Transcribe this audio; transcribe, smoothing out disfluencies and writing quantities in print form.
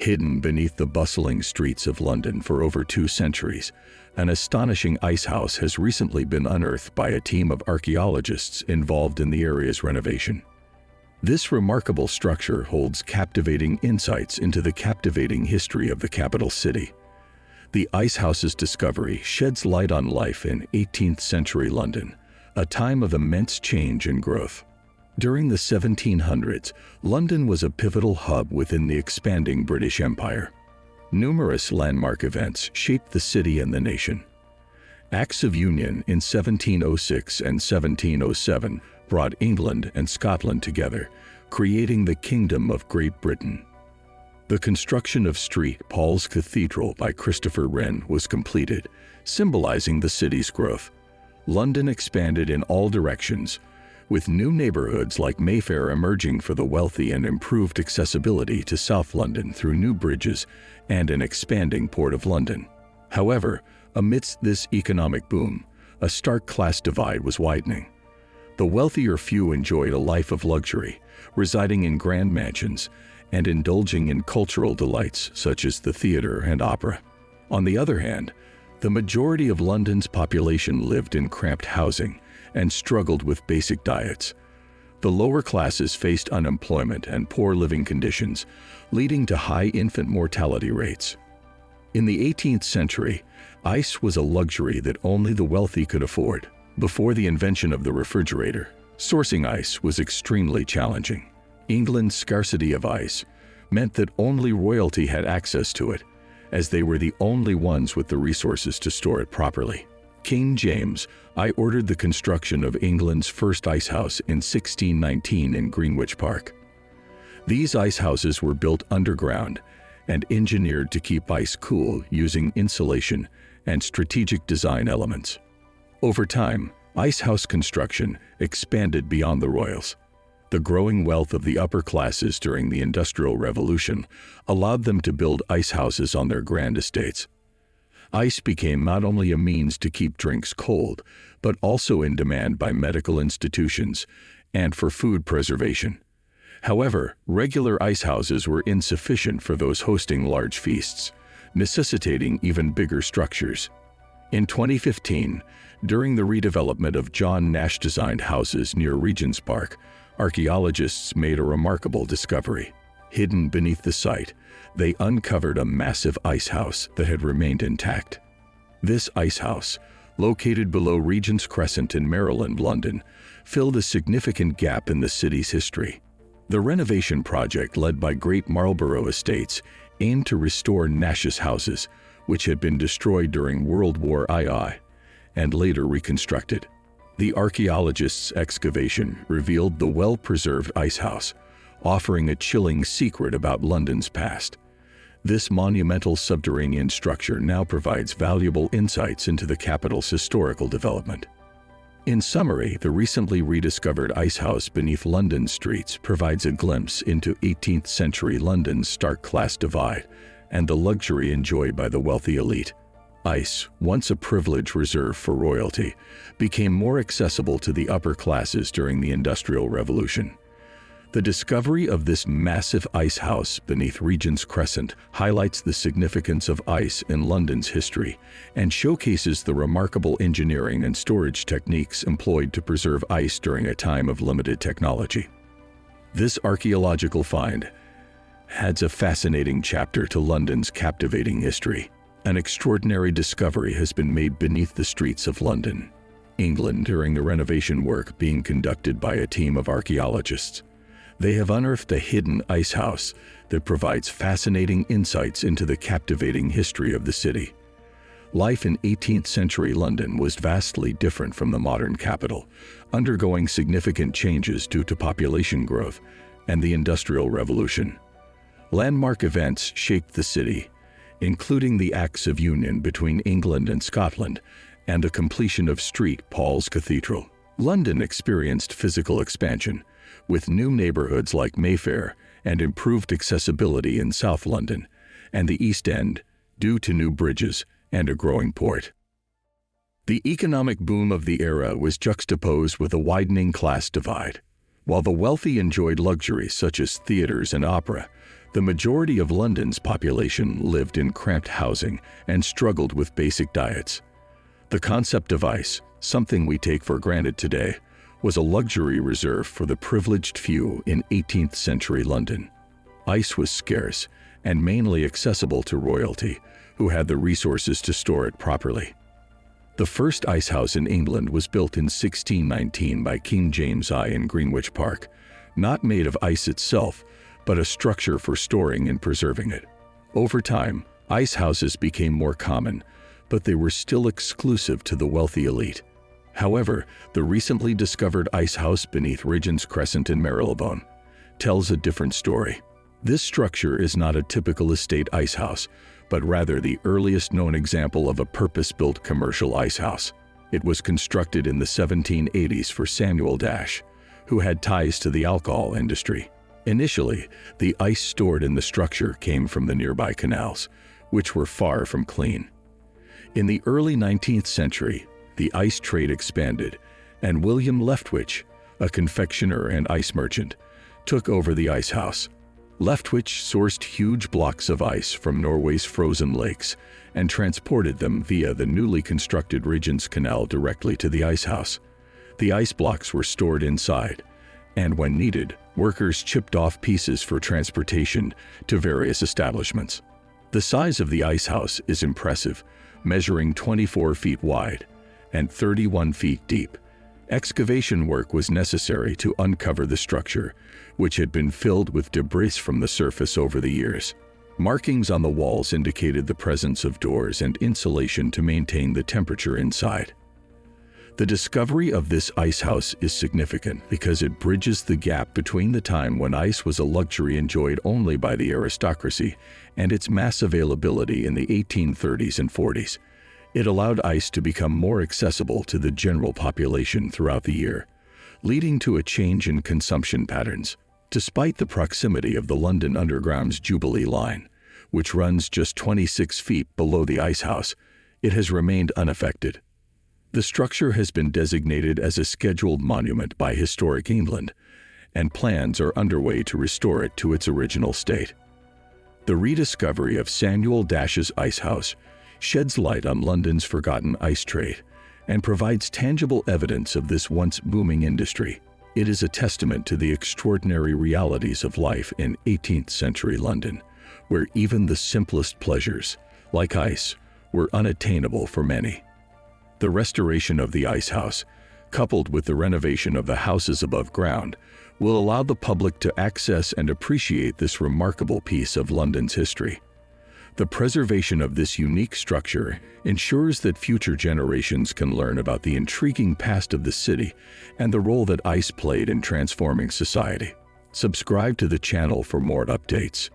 Hidden beneath the bustling streets of London for over 2 centuries, an astonishing icehouse has recently been unearthed by a team of archaeologists involved in the area's renovation. This remarkable structure holds captivating insights into the captivating history of the capital city. The icehouse's discovery sheds light on life in 18th century London, a time of immense change and growth. During the 1700s, London was a pivotal hub within the expanding British Empire. Numerous landmark events shaped the city and the nation. Acts of Union in 1706 and 1707 brought England and Scotland together, creating the Kingdom of Great Britain. The construction of St. Paul's Cathedral by Christopher Wren was completed, symbolizing the city's growth. London expanded in all directions, with new neighborhoods like Mayfair emerging for the wealthy and improved accessibility to South London through new bridges and an expanding Port of London. However, amidst this economic boom, a stark class divide was widening. The wealthier few enjoyed a life of luxury, residing in grand mansions and indulging in cultural delights such as the theater and opera. On the other hand, the majority of London's population lived in cramped housing and struggled with basic diets. The lower classes faced unemployment and poor living conditions, leading to high infant mortality rates. In the 18th century, ice was a luxury that only the wealthy could afford. Before the invention of the refrigerator, sourcing ice was extremely challenging. England's scarcity of ice meant that only royalty had access to it, as they were the only ones with the resources to store it properly. King James I ordered the construction of England's first icehouse in 1619 in Greenwich Park. These icehouses were built underground and engineered to keep ice cool using insulation and strategic design elements. Over time, icehouse construction expanded beyond the royals. The growing wealth of the upper classes during the Industrial Revolution allowed them to build icehouses on their grand estates. Ice became not only a means to keep drinks cold, but also in demand by medical institutions and for food preservation. However, regular icehouses were insufficient for those hosting large feasts, necessitating even bigger structures. In 2015, during the redevelopment of John Nash-designed houses near Regent's Park, archaeologists made a remarkable discovery. Hidden beneath the site, they uncovered a massive icehouse that had remained intact. This icehouse, located below Regent's Crescent in Maryland, London, filled a significant gap in the city's history. The renovation project led by Great Marlborough Estates aimed to restore Nash's houses, which had been destroyed during World War II and later reconstructed. The archaeologists' excavation revealed the well-preserved icehouse, offering a chilling secret about London's past. This monumental subterranean structure now provides valuable insights into the capital's historical development. In summary, the recently rediscovered icehouse beneath London's streets provides a glimpse into 18th century London's stark class divide and the luxury enjoyed by the wealthy elite. Ice, once a privilege reserved for royalty, became more accessible to the upper classes during the Industrial Revolution. The discovery of this massive icehouse beneath Regent's Crescent highlights the significance of ice in London's history and showcases the remarkable engineering and storage techniques employed to preserve ice during a time of limited technology. This archaeological find adds a fascinating chapter to London's captivating history. An extraordinary discovery has been made beneath the streets of London, England, during the renovation work being conducted by a team of archaeologists. They have unearthed a hidden icehouse that provides fascinating insights into the captivating history of the city. Life in 18th century London was vastly different from the modern capital, undergoing significant changes due to population growth and the Industrial Revolution. Landmark events shaped the city, including the Acts of Union between England and Scotland and the completion of St. Paul's Cathedral. London experienced physical expansion, with new neighborhoods like Mayfair and improved accessibility in South London and the East End due to new bridges and a growing port. The economic boom of the era was juxtaposed with a widening class divide. While the wealthy enjoyed luxuries such as theaters and opera, The majority of London's population lived in cramped housing and struggled with basic diets. The concept of ice, something we take for granted today, was a luxury reserved for the privileged few in 18th century London. Ice was scarce and mainly accessible to royalty, who had the resources to store it properly. The first icehouse in England was built in 1619 by King James I in Greenwich Park, not made of ice itself, but a structure for storing and preserving it. Over time, ice houses became more common, but they were still exclusive to the wealthy elite. However, the recently discovered ice house beneath Regent's Crescent in Marylebone tells a different story. This structure is not a typical estate ice house, but rather the earliest known example of a purpose-built commercial ice house. It was constructed in the 1780s for Samuel Dash, who had ties to the alcohol industry. Initially, the ice stored in the structure came from the nearby canals, which were far from clean. In the early 19th century, the ice trade expanded, and William Leftwich, a confectioner and ice merchant, took over the ice house. Leftwich sourced huge blocks of ice from Norway's frozen lakes and transported them via the newly constructed Regent's Canal directly to the ice house. The ice blocks were stored inside, and when needed, workers chipped off pieces for transportation to various establishments. The size of the ice house is impressive, measuring 24 feet wide and 31 feet deep. Excavation work was necessary to uncover the structure, which had been filled with debris from the surface over the years. Markings on the walls indicated the presence of doors and insulation to maintain the temperature inside. The discovery of this ice house is significant because it bridges the gap between the time when ice was a luxury enjoyed only by the aristocracy and its mass availability in the 1830s and 40s. It allowed ice to become more accessible to the general population throughout the year, leading to a change in consumption patterns. Despite the proximity of the London Underground's Jubilee Line, which runs just 26 feet below the ice house, it has remained unaffected. The structure has been designated as a scheduled monument by Historic England, and plans are underway to restore it to its original state. The rediscovery of Samuel Dash's ice house sheds light on London's forgotten ice trade and provides tangible evidence of this once booming industry. It is a testament to the extraordinary realities of life in 18th century London, where even the simplest pleasures, like ice, were unattainable for many. The restoration of the ice house, coupled with the renovation of the houses above ground, will allow the public to access and appreciate this remarkable piece of London's history. The preservation of this unique structure ensures that future generations can learn about the intriguing past of the city and the role that ice played in transforming society. Subscribe to the channel for more updates.